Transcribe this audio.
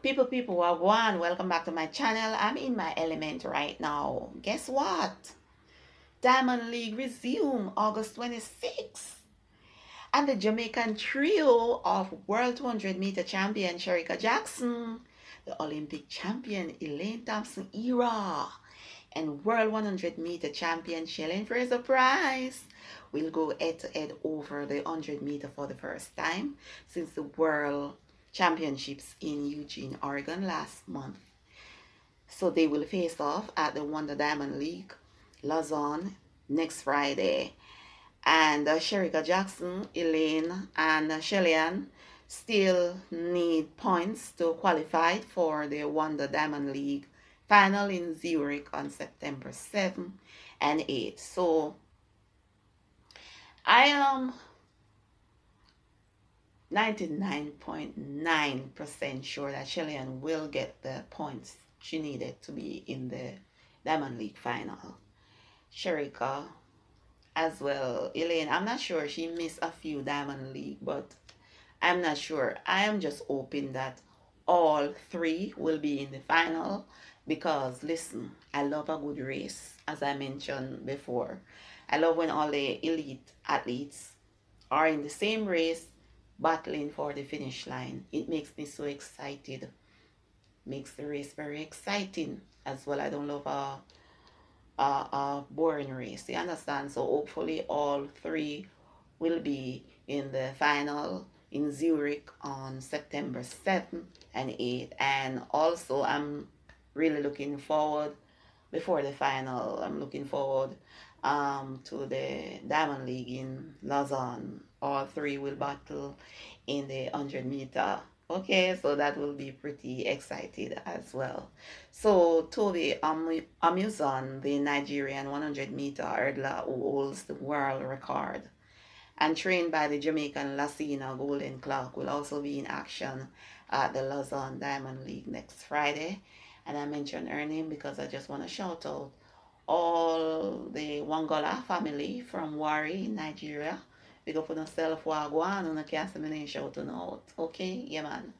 People, wagwan, welcome back to my channel. I'm in my element right now. Guess what? Diamond League resume August 26th. And the Jamaican trio of World 200-meter champion Shericka Jackson, the Olympic champion Elaine Thompson Herah, and World 100-meter champion Shellyann Fraser Pryce will go head-to-head over the 100-meter for the first time since the World Championships in Eugene, Oregon last month. So they will face off at the Wonder Diamond League, Lausanne, next Friday. And Shericka Jackson, Elaine, and Shellyann still need points to qualify for the Wonder Diamond League final in Zurich on September 7th and 8th. So I am 99.9% sure that Shellyann will get the points she needed to be in the Diamond League final. Shericka as well. Elaine, I'm not sure. She missed a few Diamond League, but I'm not sure. I am just hoping that all three will be in the final because, listen, I love a good race, as I mentioned before. I love when all the elite athletes are in the same race battling for the finish line. It makes me so excited. Makes the race very exciting as well. I don't love a boring race, you understand? So hopefully all three will be in the final in Zurich on September 7th and 8th. And also I'm really looking forward, before the final, I'm looking forward to the Diamond League in Lausanne. All three will battle in the 100-meter. Okay, so that will be pretty excited as well. So Toby Amusan, the Nigerian 100-meter hurdler who holds the world record and trained by the Jamaican Lassina Golden Clock, will also be in action at the Lausanne Diamond League next Friday. And I mentioned her name because I just want to shout out all the Wangola family from Wari, Nigeria. Big up on yourself, wagwan, and I can't say my name shout out. Okay, yeah man.